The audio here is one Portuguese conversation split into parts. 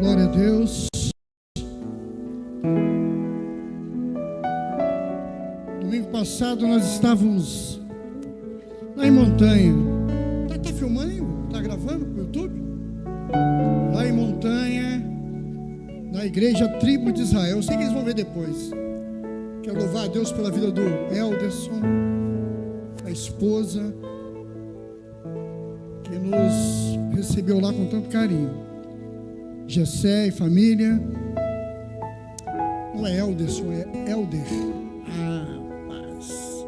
Glória a Deus. Domingo passado nós estávamos lá em Montanha. Tá filmando aí? Tá gravando pro YouTube? Lá em Montanha, na igreja Tribo de Israel. Eu sei que eles vão ver depois. Quero louvar a Deus pela vida do Elderson, a esposa, que nos recebeu lá com tanto carinho. Gessé e família. Não é Elderson, é Elder. Mas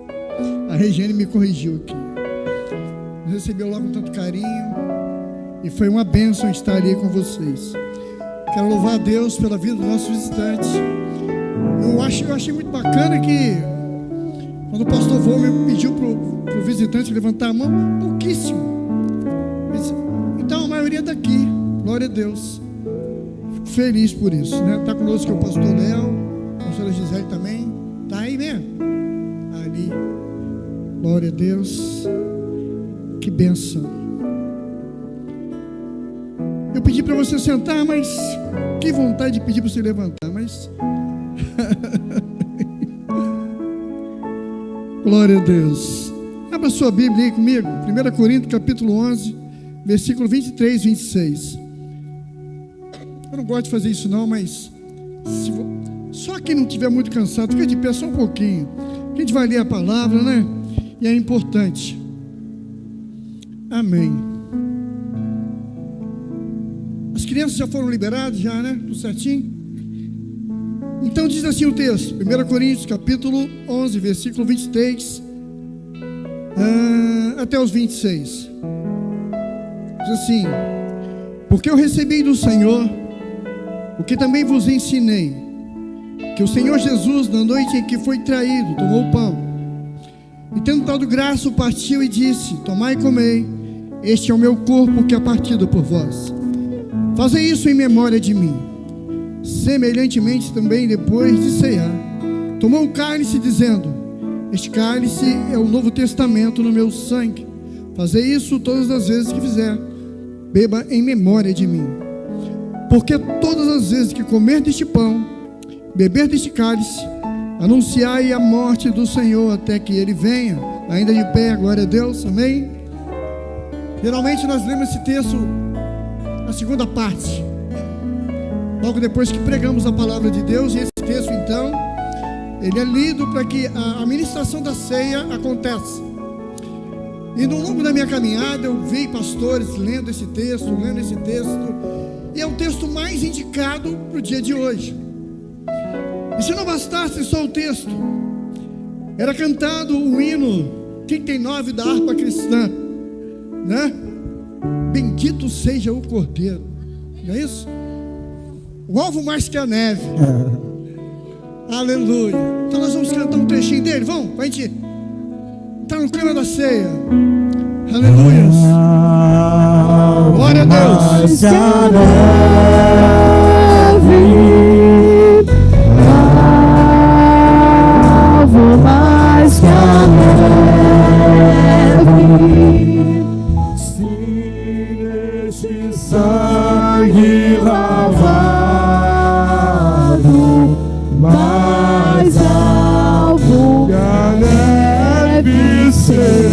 a Regiane me corrigiu aqui. Nos recebeu lá com tanto carinho e foi uma bênção estar ali com vocês. Quero louvar a Deus pela vida dos nossos visitantes. Eu achei muito bacana que quando o pastor Volmer pediu para o visitante levantar a mão, pouquíssimo. Então a maioria daqui, glória a Deus. Fico feliz por isso, né? Está conosco o pastor Léo, a pastora Gisele também. Está aí mesmo? Ali. Glória a Deus. Que bênção. Eu pedi para você sentar, mas que vontade de pedir para você levantar, mas glória a Deus. Abra sua Bíblia aí comigo, 1 Coríntios capítulo 11, versículo 23 e 26. Eu não gosto de fazer isso não, mas só quem não estiver muito cansado, fica de pé só um pouquinho. A gente vai ler a palavra, né? E é importante. Amém. As crianças já foram liberadas, já, né? Tudo certinho? Então diz assim o texto, 1 Coríntios capítulo 11, versículo 23 até os 26. Diz assim: porque eu recebi do Senhor o que também vos ensinei, que o Senhor Jesus, na noite em que foi traído, tomou o pão, e tendo dado graça, o partiu e disse: tomai e comei, este é o meu corpo que é partido por vós. Fazei isso em memória de mim. Semelhantemente também, depois de ceiar, tomou o cálice, dizendo: este cálice é o novo testamento no meu sangue. Fazei isso todas as vezes que fizer, beba em memória de mim. Porque todas as vezes que comer deste pão, beber deste cálice, anunciai a morte do Senhor até que Ele venha. Ainda de pé, glória a Deus, amém? Geralmente nós lemos esse texto na segunda parte, logo depois que pregamos a palavra de Deus. E esse texto então, ele é lido para que a ministração da ceia aconteça. E no longo da minha caminhada eu vi pastores lendo esse texto, e é o texto mais indicado para o dia de hoje. E se não bastasse só o texto, era cantado o hino 39 da harpa cristã, né? Bendito seja o Cordeiro, não é isso? O alvo mais que a neve. Aleluia. Então nós vamos cantar um trechinho dele, vamos? Para a gente entrar no clima da ceia. Aleluia. Glória a Deus. Alvo mais que a neve. Sangue lavado, mais alvo que a neve ser,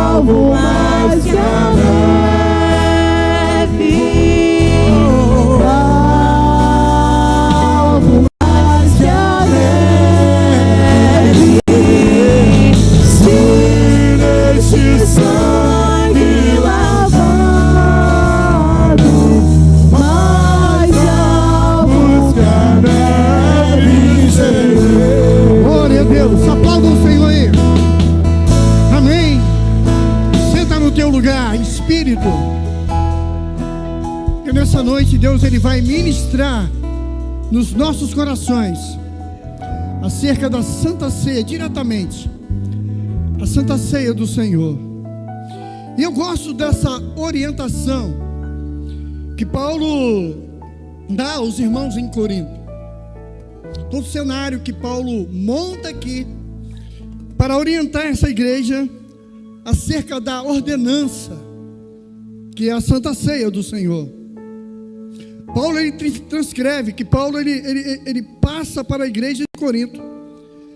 alvo mais que a neve, alvo mais que a neve. Sangue lavado, mais alvo que a neve ser. Glória a Deus, aplauda o Senhor aí. Amém. Senta no teu lugar, Espírito. Que nessa noite Deus ele vai ministrar nos nossos corações acerca da Santa Ceia, diretamente a Santa Ceia do Senhor. E eu gosto dessa orientação que Paulo dá aos irmãos em Corinto. Todo o cenário que Paulo monta aqui para orientar essa igreja acerca da ordenança, que é a Santa Ceia do Senhor. Paulo, ele transcreve que Paulo, ele passa para a igreja de Corinto,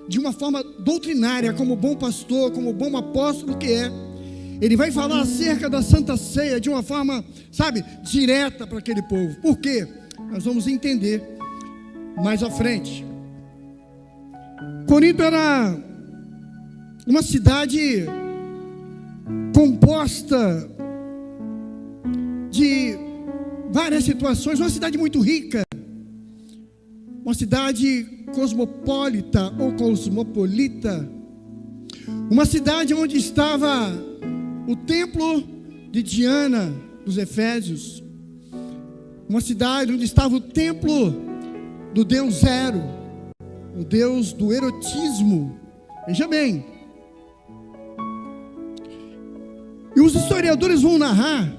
de uma forma doutrinária, como bom pastor, como bom apóstolo que é. Ele vai falar acerca da Santa Ceia de uma forma, direta para aquele povo. Por quê? Nós vamos entender mais à frente. Corinto era uma cidade composta de várias situações, uma cidade muito rica, uma cidade cosmopolita ou cosmopolita, uma cidade onde estava o templo de Diana dos Efésios, uma cidade onde estava o templo do Deus Zero, o Deus do erotismo. Veja bem, e os historiadores vão narrar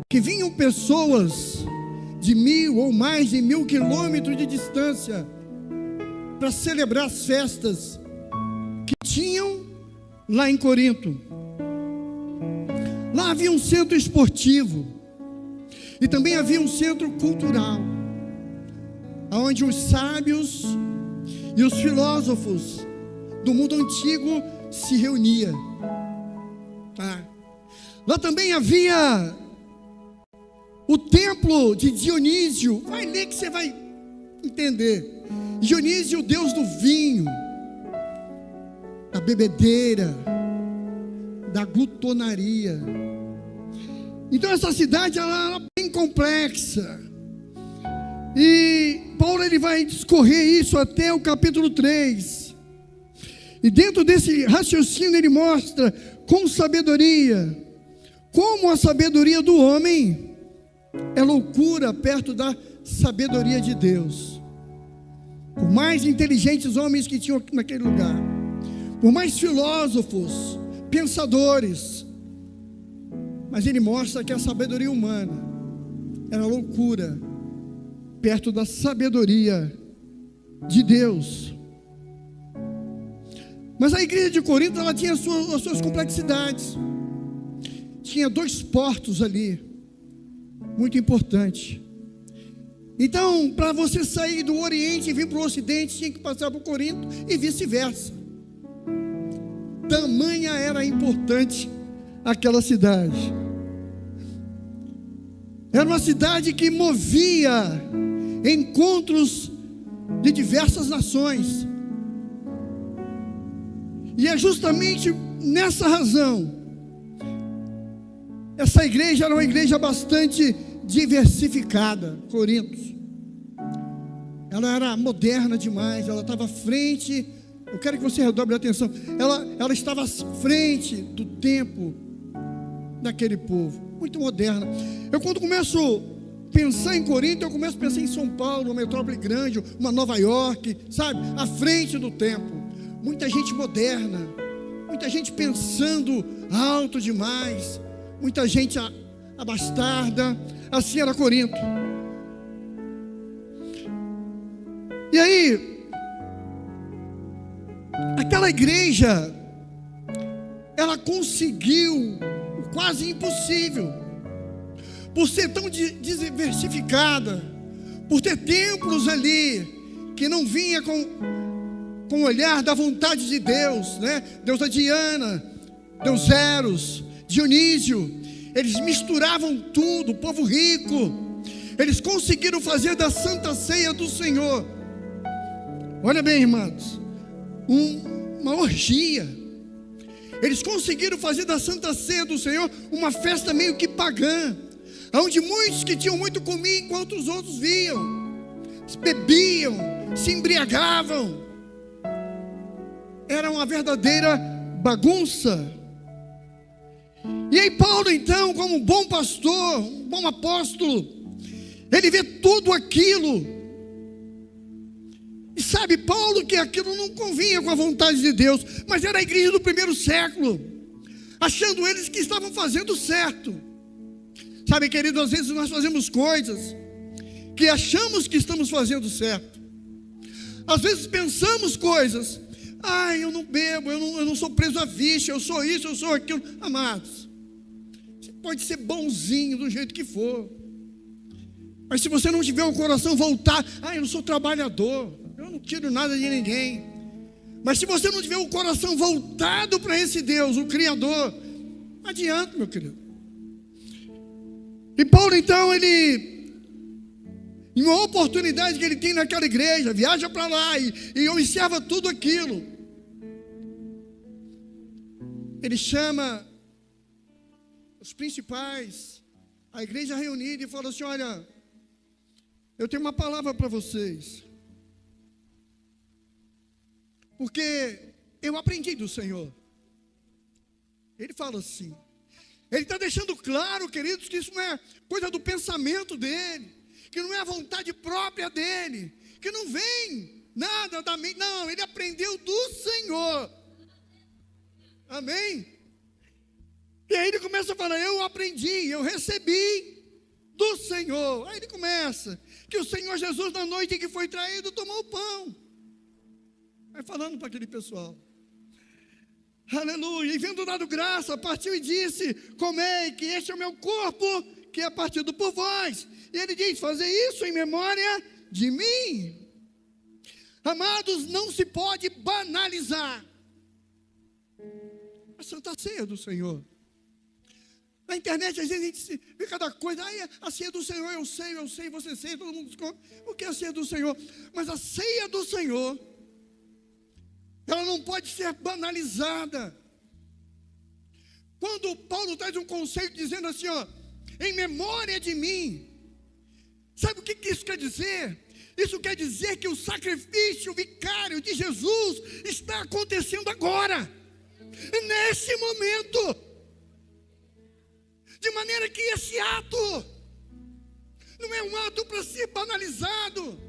que vinham pessoas de 1.000 ou mais de 1.000 quilômetros de distância para celebrar as festas que tinham lá em Corinto. Lá havia um centro esportivo e também havia um centro cultural, onde os sábios e os filósofos do mundo antigo se reuniam. Lá também havia o templo de Dionísio. Vai ler que você vai entender. Dionísio, o deus do vinho, da bebedeira, da glutonaria. Então essa cidade ela era bem complexa. E Paulo ele vai discorrer isso até o capítulo 3. E dentro desse raciocínio ele mostra com sabedoria como a sabedoria do homem é loucura perto da sabedoria de Deus. Por mais inteligentes homens que tinham naquele lugar, por mais filósofos, pensadores, mas ele mostra que a sabedoria humana era loucura perto da sabedoria de Deus. Mas a igreja de Corinto ela tinha as suas complexidades. Tinha 2 portos ali, muito importante. Então, para você sair do Oriente e vir para o Ocidente, tinha que passar por Corinto e vice-versa. Tamanha era importante aquela cidade. Era uma cidade que movia encontros de diversas nações. E é justamente nessa razão, essa igreja era uma igreja bastante diversificada. Corinto, ela era moderna demais, ela estava à frente. Eu quero que você redobre a atenção. Ela estava à frente do tempo daquele povo, muito moderna. Eu quando começo a pensar em Corinto, eu começo a pensar em São Paulo, uma metrópole grande, uma Nova York, à frente do tempo. Muita gente moderna, muita gente pensando alto demais, muita gente abastarda. Assim era Corinto. E aí, aquela igreja, ela conseguiu o quase impossível, por ser tão diversificada, por ter templos ali que não vinha com o olhar da vontade de Deus, né? Deus da Diana, Deus Eros, Dionísio. Eles misturavam tudo, o povo rico. Eles conseguiram fazer da Santa Ceia do Senhor, olha bem, irmãos, uma orgia. Eles conseguiram fazer da Santa Ceia do Senhor uma festa meio que pagã, onde muitos que tinham muito comiam enquanto os outros viam, bebiam, se embriagavam. Era uma verdadeira bagunça. E aí Paulo então, como um bom pastor, um bom apóstolo, ele vê tudo aquilo. E sabe, Paulo, que aquilo não convinha com a vontade de Deus, mas era a igreja do primeiro século, achando eles que estavam fazendo certo. Sabe, querido, às vezes nós fazemos coisas que achamos que estamos fazendo certo. Às vezes pensamos coisas, Eu não bebo, eu não sou preso a vício, eu sou isso, eu sou aquilo. Amados, você pode ser bonzinho do jeito que for, mas se você não tiver o coração voltado, eu não sou trabalhador, eu não tiro nada de ninguém. Mas se você não tiver o coração voltado para esse Deus, o Criador, não adianta, meu querido. E Paulo então, ele, em uma oportunidade que ele tem naquela igreja, viaja para lá e observa tudo aquilo. Ele chama os principais, a igreja reunida, e fala assim: olha, eu tenho uma palavra para vocês, porque eu aprendi do Senhor. Ele fala assim, ele está deixando claro, queridos, que isso não é coisa do pensamento dele, que não é a vontade própria dele, que não vem nada da mente, não, ele aprendeu do Senhor. Amém? E aí ele começa a falar: eu aprendi, eu recebi do Senhor. Aí ele começa, que o Senhor Jesus, na noite em que foi traído, tomou o pão. Vai falando para aquele pessoal. Aleluia. E vendo dado graça, partiu e disse: comei, que este é o meu corpo, que é partido por vós. E ele diz: fazei isso em memória de mim. Amados, não se pode banalizar a Santa Ceia do Senhor. Na internet, às vezes a gente vê cada coisa: a ceia do Senhor, eu sei, você sei, todo mundo discorda. O que é a ceia do Senhor? Mas a ceia do Senhor, ela não pode ser banalizada. Quando Paulo traz um conceito dizendo assim, em memória de mim, sabe o que isso quer dizer? Isso quer dizer que o sacrifício vicário de Jesus está acontecendo agora, nesse momento. De maneira que esse ato não é um ato para ser banalizado,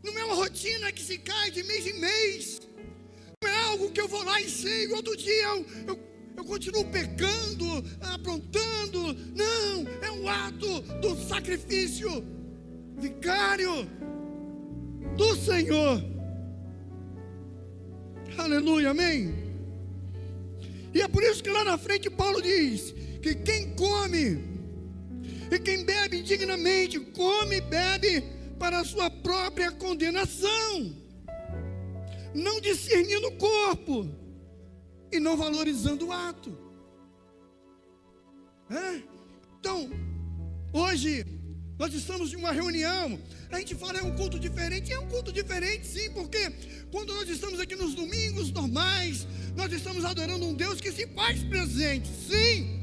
não é uma rotina que se cai de mês em mês, não é algo que eu vou lá e sei, outro dia eu continuo pecando, aprontando. Não, é um ato do sacrifício vicário do Senhor. Aleluia, amém? E é por isso que lá na frente Paulo diz que quem come e quem bebe indignamente, come e bebe para a sua própria condenação, não discernindo o corpo e não valorizando o ato. Então, hoje nós estamos em uma reunião, a gente fala: é um culto diferente. É um culto diferente, sim, porque quando nós estamos aqui nos domingos normais, nós estamos adorando um Deus que se faz presente, sim.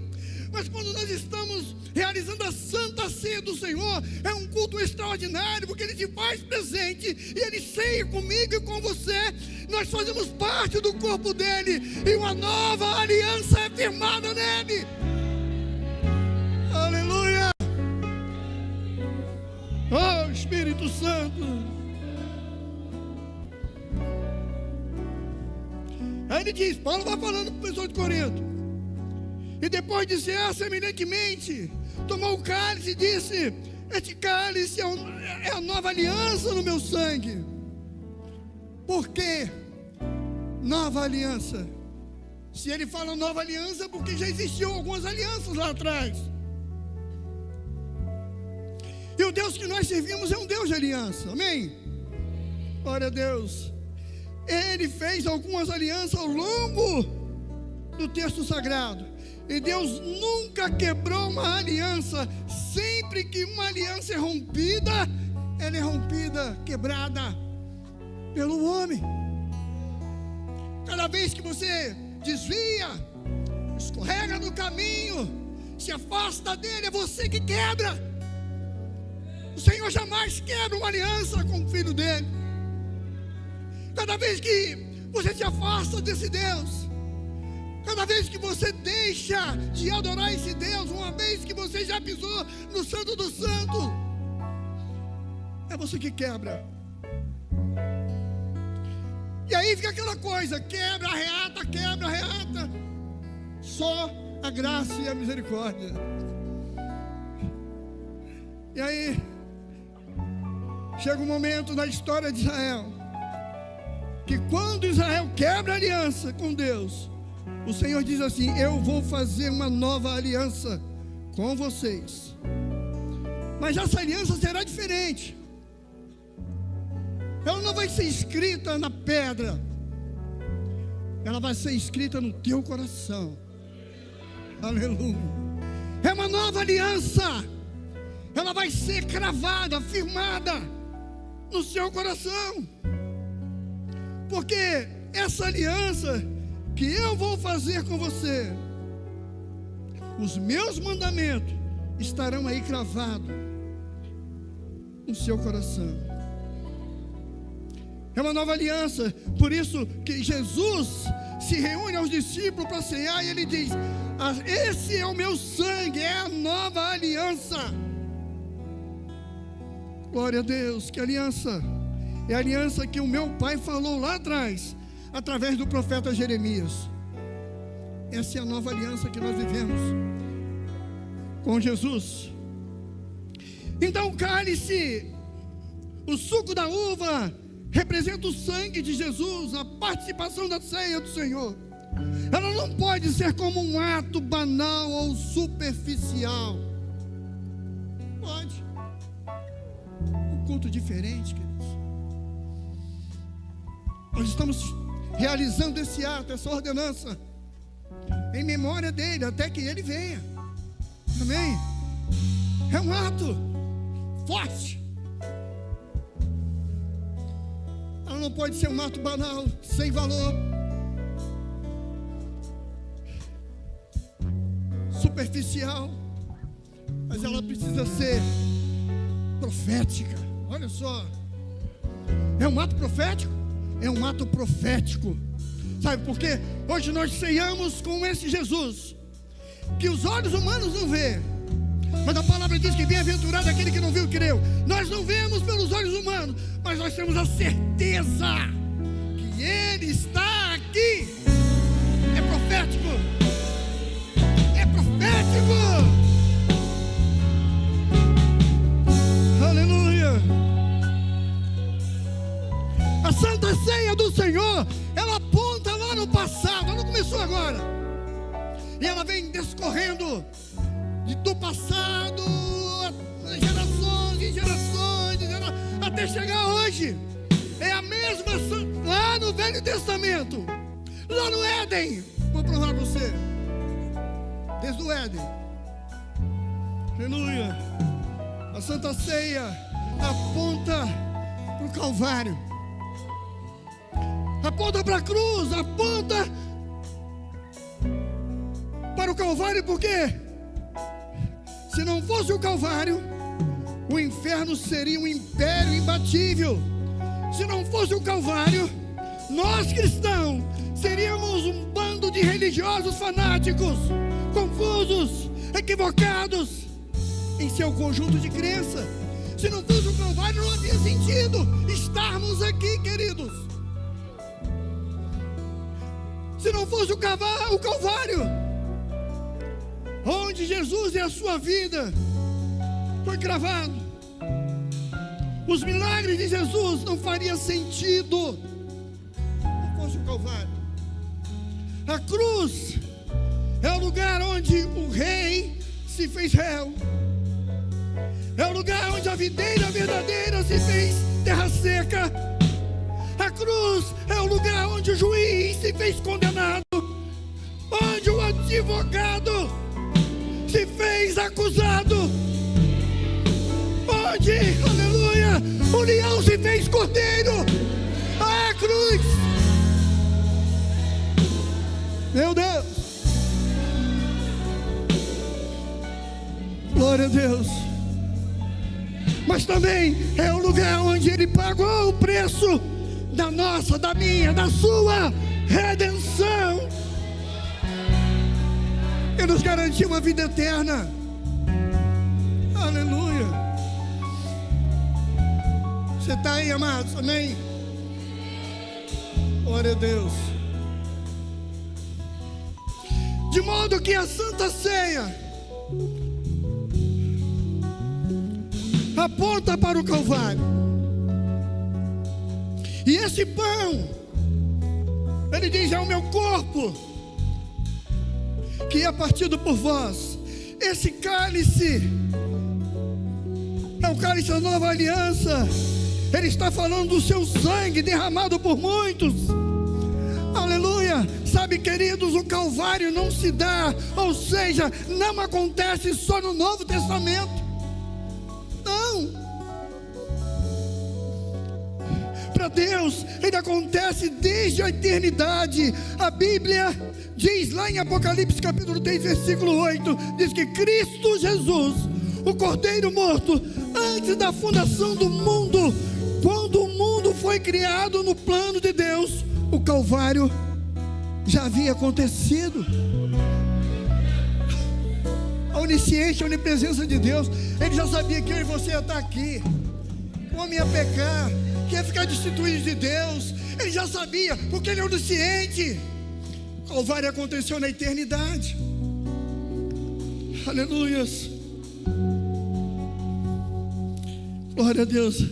Mas quando nós estamos realizando a Santa Ceia do Senhor, é um culto extraordinário, porque Ele se faz presente, e Ele ceia comigo e com você. Nós fazemos parte do corpo dEle, e uma nova aliança é firmada nele. Aleluia! Oh, Espírito Santo! Aí ele diz, Paulo vai falando para o pessoal de Corinto: e depois de cear semelhantemente, tomou o cálice e disse: este cálice é a nova aliança no meu sangue. Por quê? Nova aliança. Se ele fala nova aliança, porque já existiam algumas alianças lá atrás. E o Deus que nós servimos é um Deus de aliança, amém? Glória a Deus. Ele fez algumas alianças ao longo do texto sagrado. E Deus nunca quebrou uma aliança. Sempre que uma aliança é rompida, ela é rompida, quebrada pelo homem. Cada vez que você desvia, escorrega no caminho, se afasta dele, é você que quebra. O Senhor jamais quebra uma aliança com o filho dele. Cada vez que você se afasta desse Deus, cada vez que você deixa de adorar esse Deus, uma vez que você já pisou no Santo dos Santos, é você que quebra. E aí fica aquela coisa: quebra, arreata, quebra, arreata. Só a graça e a misericórdia. E aí chega um momento na história de Israel que quando Israel quebra a aliança com Deus, o Senhor diz assim: eu vou fazer uma nova aliança com vocês. Mas essa aliança será diferente. Ela não vai ser escrita na pedra, ela vai ser escrita no teu coração. Aleluia. É uma nova aliança. Ela vai ser cravada, firmada no seu coração. Porque essa aliança que eu vou fazer com você, os meus mandamentos estarão aí cravados no seu coração. É uma nova aliança. Por isso que Jesus se reúne aos discípulos para cear, e ele diz: esse é o meu sangue, é a nova aliança. Glória a Deus. Que aliança? É a aliança que o meu pai falou lá atrás, através do profeta Jeremias. Essa é a nova aliança que nós vivemos com Jesus. Então o cálice, o suco da uva, representa o sangue de Jesus, a participação da ceia do Senhor. Ela não pode ser como um ato banal ou superficial. Pode. Um culto diferente, queridos. Nós estamos realizando esse ato, essa ordenança, em memória dele, até que ele venha. Amém? É um ato forte. Ela não pode ser um ato banal, sem valor, superficial, mas ela precisa ser profética. Olha só, é um ato profético? É um ato profético. Sabe por quê? Hoje nós ceiamos com esse Jesus, que os olhos humanos não vê, mas a palavra diz que bem-aventurado aquele que não viu e creu. Nós não vemos pelos olhos humanos, mas nós temos a certeza que Ele está aqui. É profético. É profético. Aleluia. A Santa Ceia do Senhor, ela aponta lá no passado. Ela não começou agora. E ela vem descorrendo do passado, gerações e gerações, até chegar hoje. É a mesma lá no Velho Testamento, lá no Éden. Vou provar para você. Desde o Éden. Aleluia. A Santa Ceia aponta para o Calvário, aponta para a cruz, aponta para o Calvário. Por quê? Se não fosse o Calvário, o inferno seria um império imbatível. Se não fosse o Calvário, nós cristãos seríamos um bando de religiosos fanáticos, confusos, equivocados em seu conjunto de crença. Se não fosse o Calvário, não havia sentido estarmos aqui, queridos. Se não fosse o Calvário, onde Jesus e a sua vida foi cravado, os milagres de Jesus não fariam sentido se não fosse o Calvário. A cruz é o lugar onde o rei se fez réu, é o lugar onde a videira verdadeira se fez terra seca. A cruz é o lugar onde o juiz se fez condenado, onde o advogado se fez acusado, onde, aleluia, o leão se fez cordeiro. A cruz, meu Deus, glória a Deus. Mas também é o lugar onde Ele pagou o preço da nossa, da minha, da sua redenção. Ele nos garantiu uma vida eterna. Aleluia. Você está aí, amados? Amém? Glória a Deus. De modo que a Santa Ceia aponta para o Calvário. E esse pão, ele diz, é o meu corpo, que é partido por vós. Esse cálice é o cálice da nova aliança. Ele está falando do seu sangue derramado por muitos. Aleluia. Sabe, queridos, o Calvário não se dá, ou seja, não acontece só no Novo Testamento. Não. Para Deus, ele acontece desde a eternidade. A Bíblia diz lá em Apocalipse capítulo 3, versículo 8, diz que Cristo Jesus, o Cordeiro morto, antes da fundação do mundo, quando o mundo foi criado no plano de Deus, o Calvário já havia acontecido. A onisciência, a onipresença de Deus, ele já sabia que eu e você ia estar aqui, que o homem ia pecar, que ia ficar destituído de Deus. Ele já sabia, porque ele é onisciente. O Calvário aconteceu na eternidade. Aleluias. Glória a Deus.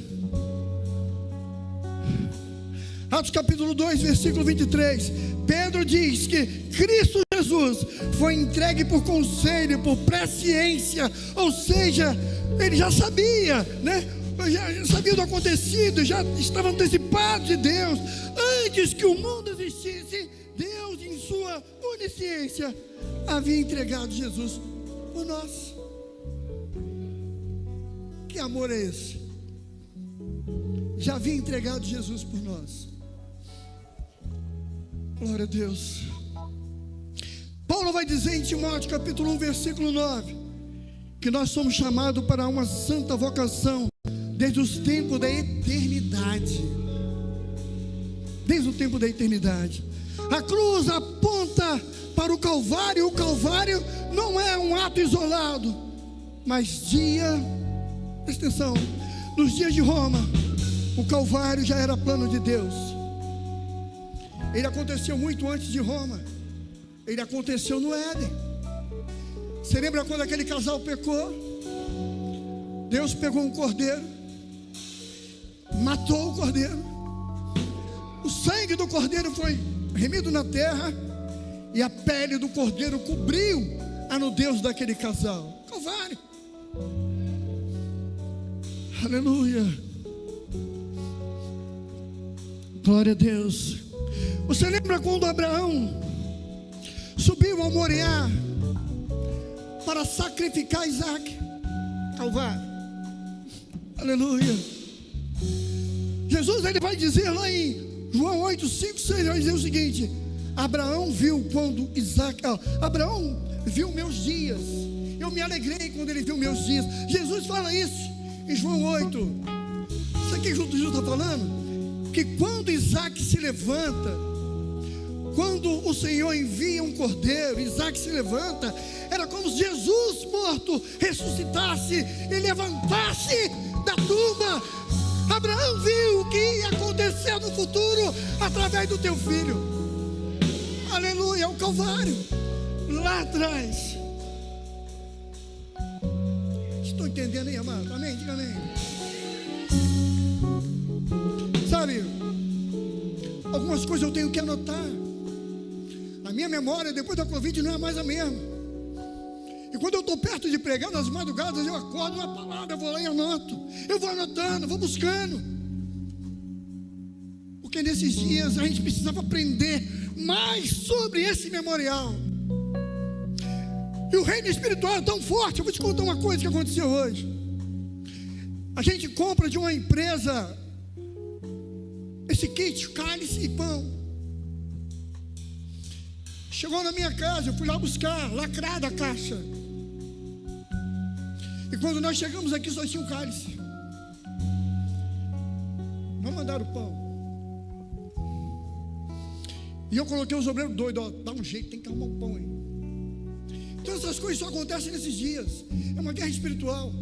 Atos capítulo 2, versículo 23. Pedro diz que Cristo Jesus foi entregue por conselho, por presciência. Ou seja, ele já sabia, né? Já sabia do acontecido, já estava antecipado de Deus. Antes que o mundo existisse, Deus, em sua onisciência, havia entregado Jesus por nós. Que amor é esse? Já havia entregado Jesus por nós. Glória a Deus. Paulo vai dizer em Timóteo capítulo 1, versículo 9, que nós somos chamados para uma santa vocação desde os tempos da eternidade. Desde o tempo da eternidade. A cruz aponta para o Calvário. O Calvário não é um ato isolado, mas presta atenção, nos dias de Roma, o Calvário já era plano de Deus. Ele aconteceu muito antes de Roma. Ele aconteceu no Éden. Você lembra quando aquele casal pecou? Deus pegou um cordeiro, matou o cordeiro. O sangue do cordeiro foi remido na terra, e a pele do cordeiro cobriu a nudez daquele casal. Calvário. Aleluia. Glória a Deus. Você lembra quando Abraão subiu ao Moriá para sacrificar Isaac? Calvário. Aleluia. Jesus, ele vai dizer lá em João 8, 5, 6, ele vai dizer o seguinte: Abraão viu quando Abraão viu meus dias, eu me alegrei quando ele viu meus dias. Jesus fala isso em João 8. Isso aqui que Jesus está falando, que quando Isaac se levanta, quando o Senhor envia um cordeiro, Isaac se levanta, era como se Jesus morto ressuscitasse e levantasse da tumba. Abraão viu o que ia acontecer no futuro através do teu filho. Aleluia, o Calvário, lá atrás. Estou entendendo aí, amado? Amém? Diga amém. Sabe, algumas coisas eu tenho que anotar. A minha memória depois da Covid não é mais a mesma. E quando eu estou perto de pregar nas madrugadas, eu acordo uma palavra, eu vou lá e anoto. Eu vou anotando, vou buscando. Porque nesses dias a gente precisava aprender mais sobre esse memorial. E o reino espiritual é tão forte. Eu vou te contar uma coisa que aconteceu hoje. A gente compra de uma empresa esse kit, cálice e pão. Chegou na minha casa, eu fui lá buscar, lacrada a caixa. E quando nós chegamos aqui, só tinha um cálice. Não mandaram o pão. E eu coloquei os obreiros doidos, ó, dá um jeito, tem que arrumar o pão aí. Então essas coisas só acontecem nesses dias. É uma guerra espiritual.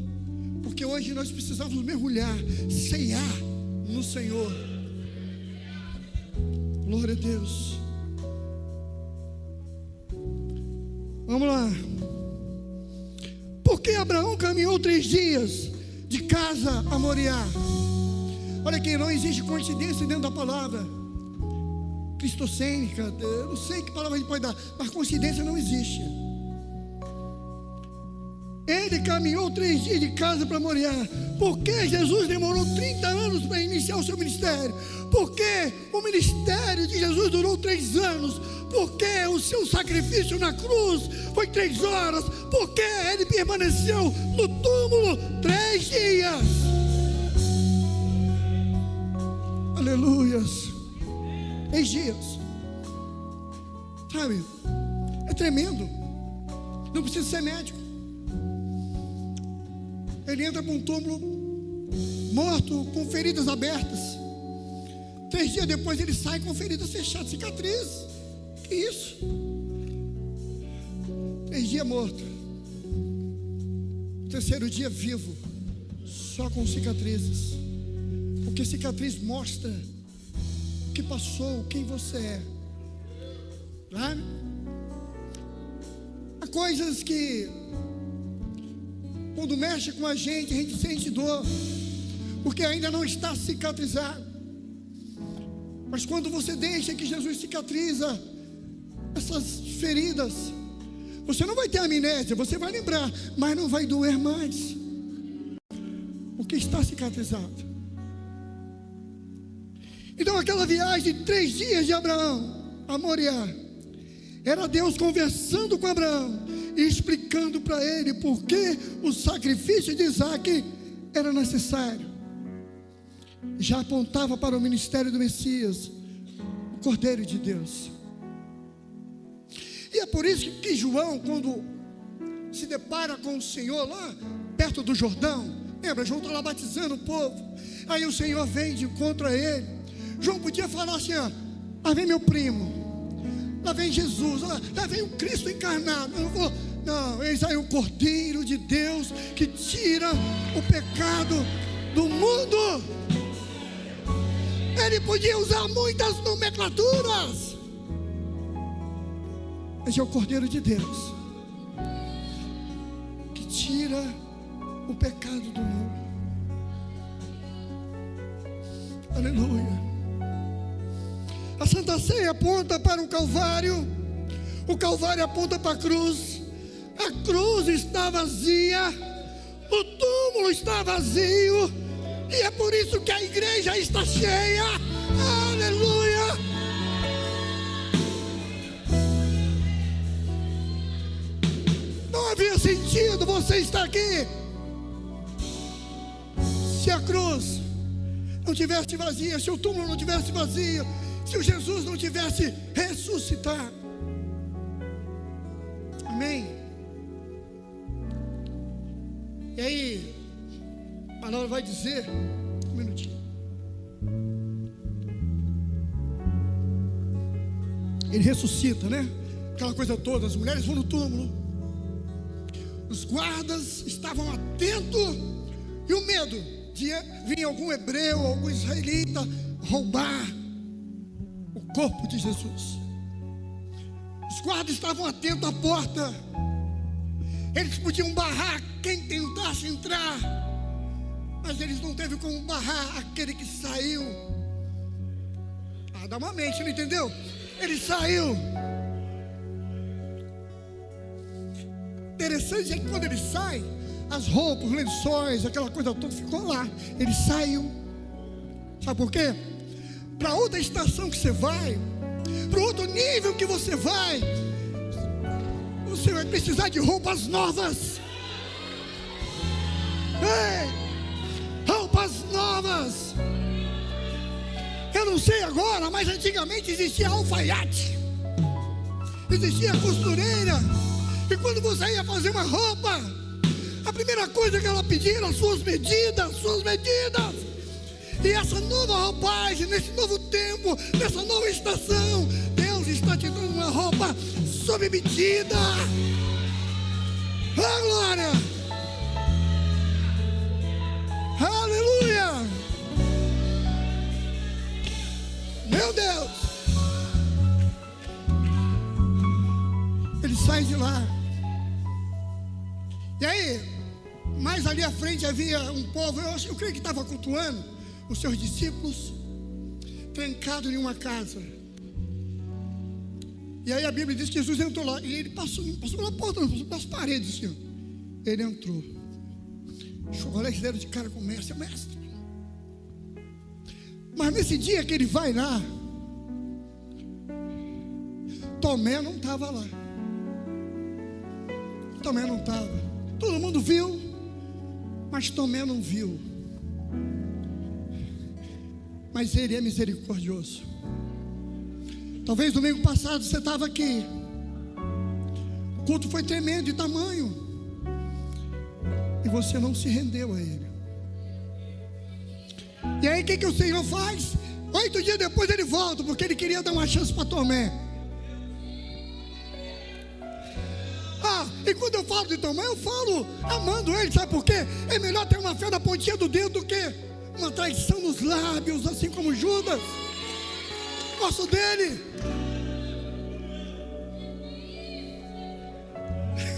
Porque hoje nós precisamos mergulhar, ceiar no Senhor. Glória a Deus. Vamos lá. Por que Abraão caminhou 3 dias de casa a Moriá? Olha aqui, não existe coincidência dentro da palavra cristocênica, eu não sei que palavra a gente pode dar, mas coincidência não existe. Ele caminhou 3 dias de casa para Moriá. Por que Jesus demorou 30 anos para iniciar o seu ministério? Por que o ministério de Jesus durou 3 anos? Por que o seu sacrifício na cruz foi 3 horas? Por que ele permaneceu no túmulo 3 dias? Aleluias. 3 dias. Sabe? É tremendo. Não precisa ser médico. Ele entra para um túmulo morto, com feridas abertas. 3 dias depois ele sai com feridas fechadas, cicatrizes. Que isso? 3 dias morto. 3º dia vivo, só com cicatrizes. Porque cicatriz mostra o que passou, quem você é. Sabe? Há coisas que, quando mexe com a gente sente dor, porque ainda não está cicatrizado. Mas quando você deixa que Jesus cicatriza essas feridas, você não vai ter amnésia, você vai lembrar, mas não vai doer mais, porque está cicatrizado. Então aquela viagem de 3 dias de Abraão a Moriá, era Deus conversando com Abraão e explicando para ele por que o sacrifício de Isaac era necessário. Já apontava para o ministério do Messias, o Cordeiro de Deus. E é por isso que João, quando se depara com o Senhor lá perto do Jordão, lembra, João está lá batizando o povo, aí o Senhor vem de encontro a ele. João podia falar assim: ó, lá vem meu primo, lá vem Jesus, lá vem o Cristo encarnado. Não, eis aí o Cordeiro de Deus que tira o pecado do mundo. Ele podia usar muitas nomenclaturas. Esse é o Cordeiro de Deus que tira o pecado do mundo. Aleluia. A Santa Ceia aponta para o Calvário aponta para a cruz. A cruz está vazia, o túmulo está vazio, e é por isso que a igreja está cheia. Aleluia. Não havia sentido você estar aqui se a cruz não tivesse vazia, se o túmulo não tivesse vazio, se o Jesus não tivesse ressuscitado. Amém. E aí a palavra vai dizer, um minutinho, ele ressuscita, né? Aquela coisa toda, as mulheres vão no túmulo, os guardas estavam atentos, e o medo de vir algum hebreu, algum israelita roubar o corpo de Jesus. Os guardas estavam atentos à porta, eles podiam barrar quem tentasse entrar, mas eles não teve como barrar aquele que saiu. Dá uma mente, não entendeu? Ele saiu. Interessante é que quando ele sai, as roupas, os lençóis, aquela coisa toda ficou lá. Ele saiu. Sabe por quê? Para outra estação que você vai, para outro nível que você vai precisar de roupas novas. Ei, roupas novas. Eu não sei agora, mas antigamente existia alfaiate, existia costureira, e quando você ia fazer uma roupa, a primeira coisa que ela pedia era suas medidas. E essa nova roupagem, nesse novo tempo, nessa nova estação, Deus está te dando uma roupa sob medida. Oh, glória! Aleluia! Meu Deus! Ele sai de lá. E aí, mais ali à frente havia um povo, eu creio que estava cultuando, os seus discípulos, trancado em uma casa. E aí a Bíblia diz que Jesus entrou lá, e ele passou pela porta, passou pelas paredes, assim, ó. Ele entrou. Chocolate deram de cara com o mestre, mestre. Mas nesse dia que ele vai lá, Tomé não estava lá. Tomé não estava. Todo mundo viu, mas Tomé não viu. Mas ele é misericordioso. Talvez domingo passado você estava aqui. O culto foi tremendo de tamanho. E você não se rendeu a ele. E aí o que o Senhor faz? 8 dias depois ele volta, porque ele queria dar uma chance para Tomé. E quando eu falo de Tomé, eu falo amando ele, sabe por quê? É melhor ter uma fé na pontinha do dedo do que uma traição nos lábios, assim como Judas. Gosto dele.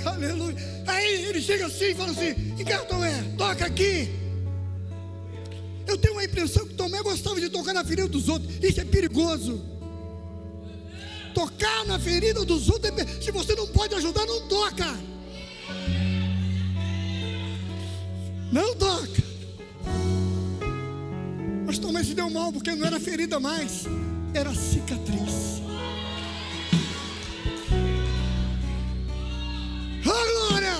Aleluia. Aí ele chega assim e fala assim: e cá, Tomé, toca aqui. Eu tenho uma impressão que Tomé gostava de tocar na ferida dos outros. Isso é perigoso. Tocar na ferida dos outros, se você não pode ajudar, não toca. Não toca. Mas Tomé se deu mal, porque não era ferida mais, era cicatriz. Glória!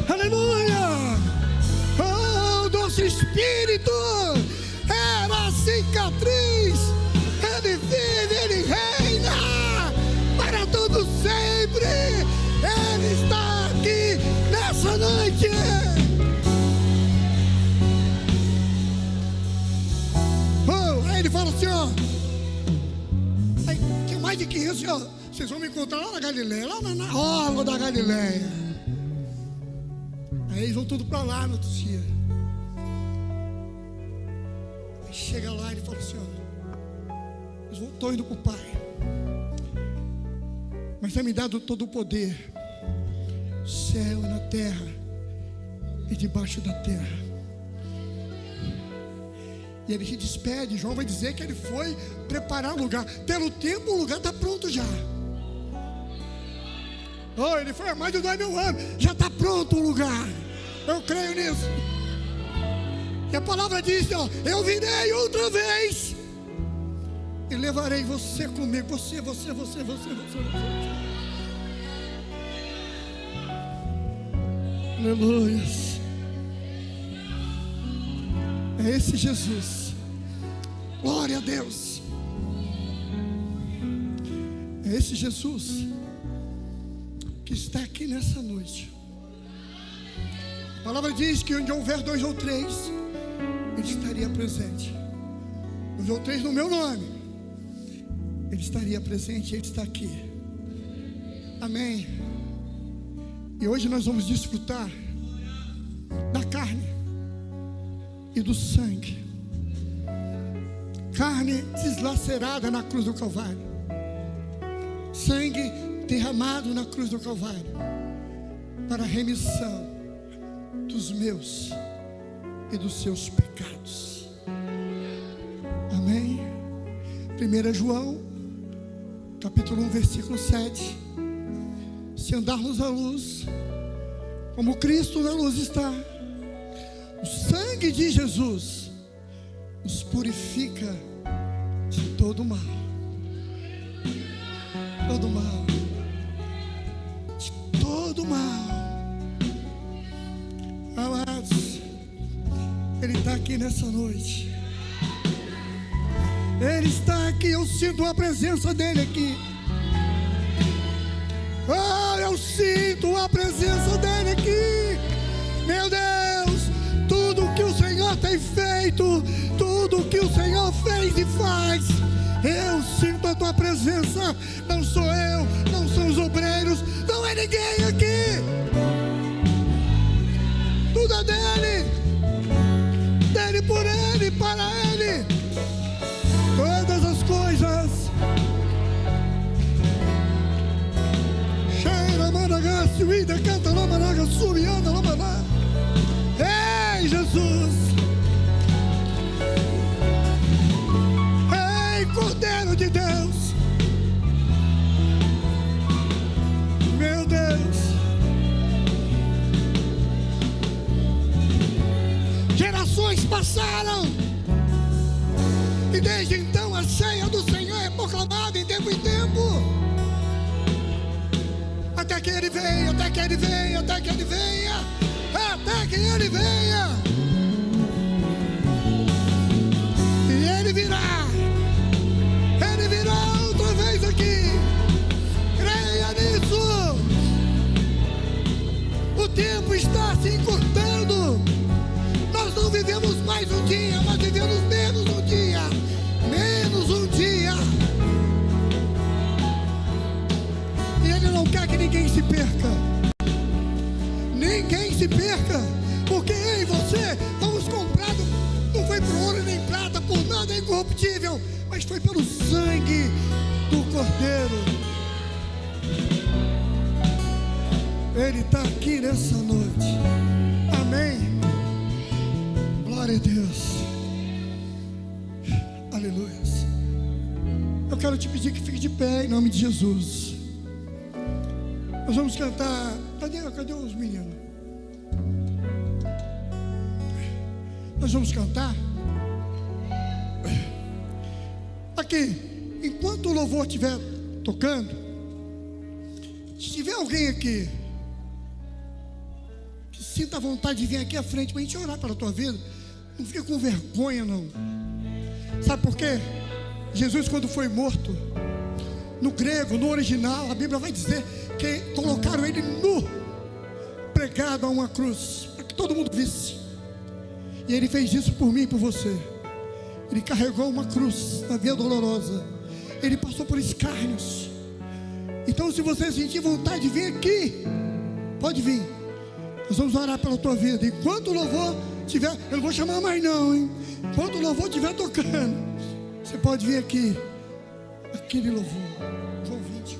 Aleluia! Oh, doce Espírito! Era a cicatriz. Ele vive, ele reina para todo sempre. Ele está aqui nessa noite. Oh, aí ele fala assim, ó. Aí, tem mais de 500, ó. Vocês vão me encontrar lá na Galileia, lá na orla da Galileia. Aí eles vão tudo para lá no outro dia. Aí chega lá e ele fala assim, ó. Estou indo para o Pai, mas é me dado todo o poder, céu e na terra e debaixo da terra. E ele se despede. João vai dizer que ele foi preparar o lugar. Pelo tempo o lugar está pronto já. Oh, ele foi há mais de 2000 anos. Já está pronto o lugar. Eu creio nisso. E a palavra diz, ó: eu virei outra vez e levarei você comigo. Você. Aleluia. É esse Jesus. Glória a Deus. É esse Jesus que está aqui nessa noite. A palavra diz que onde houver 2 ou 3, Ele estaria presente. 2 ou 3 no meu nome, Ele estaria presente. Ele está aqui. Amém. E hoje nós vamos desfrutar da carne e do sangue. Carne deslacerada na cruz do Calvário, sangue derramado na cruz do Calvário, para a remissão dos meus e dos seus pecados. Amém. 1 João capítulo 1 versículo 7. Se andarmos na luz, como Cristo na luz está, o sangue de Jesus nos purifica de todo mal. Todo mal. De todo mal. Amados, Ele está aqui nessa noite. Ele está aqui. Eu sinto a presença dEle aqui. Oh, eu sinto a presença dEle aqui. Meu Deus, tudo que o Senhor tem feito, tudo que o Senhor fez e faz, eu sinto a tua presença. Não sou eu, não são os obreiros, não é ninguém aqui. Tudo é dEle, dEle, por Ele, para Ele. Todas as coisas. Ei, Jesus. Cordeiro de Deus. Meu Deus. Gerações passaram e desde então a ceia do Senhor é proclamada em tempo em tempo, até que Ele venha, até que Ele venha, até que Ele venha, até que Ele venha. E Ele virá outra vez aqui. Creia nisso. O tempo está se encurtando. Nós não vivemos mais um dia, mas vivemos menos um dia. Menos um dia. E Ele não quer que ninguém se perca. Ninguém se perca. Porque eu e você fomos comprados. Não foi por ouro nem prata, por nada incorruptível, mas foi pelo sangue do Cordeiro. Ele está aqui nessa noite. Amém. Glória a Deus. Aleluia. Eu quero te pedir que fique de pé em nome de Jesus. Nós vamos cantar. Cadê os meninos? Nós vamos cantar. Aqui, enquanto o louvor estiver tocando, se tiver alguém aqui que sinta vontade de vir aqui à frente para a gente orar pela tua vida, não fica com vergonha não. Sabe por quê? Jesus, quando foi morto, no grego, no original, a Bíblia vai dizer que colocaram ele nu, pregado a uma cruz, para que todo mundo visse. E Ele fez isso por mim e por você. Ele carregou uma cruz na via dolorosa. Ele passou por escárnios. Então, se você sentir vontade de vir aqui, pode vir. Nós vamos orar pela tua vida. Enquanto o louvor estiver, eu não vou chamar mais não, hein? Enquanto o louvor estiver tocando, você pode vir aqui. Aquele louvor. João 20.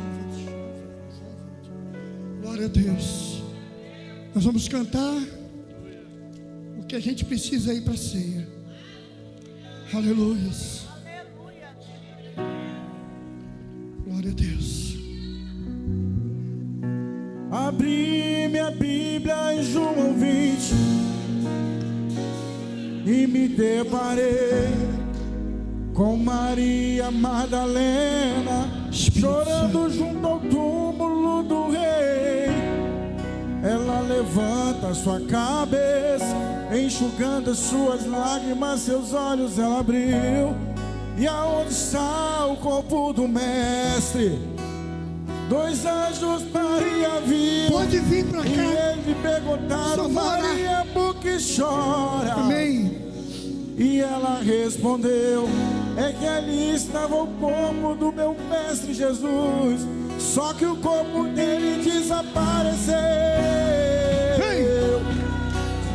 Glória a Deus. Nós vamos cantar o que a gente precisa ir para a ceia. Aleluia. Glória a Deus. Abri minha Bíblia em João 20 e me deparei com Maria Madalena chorando junto ao túmulo do rei. Ela levanta sua cabeça, enxugando as suas lágrimas, seus olhos ela abriu. E aonde está o corpo do mestre? Dois anjos Maria viu. Pode vir para cá. E eles perguntaram: Maria, por que chora? Amém. E ela respondeu: é que ali estava o corpo do meu mestre Jesus, só que o corpo dele desapareceu.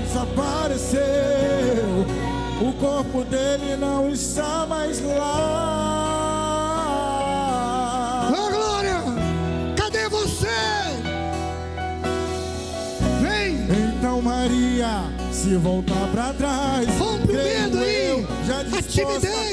Desapareceu. O corpo dele não está mais lá. Ô glória, cadê você? Vem. Então Maria, se voltar pra trás, Rompe o medo aí, já a timidez.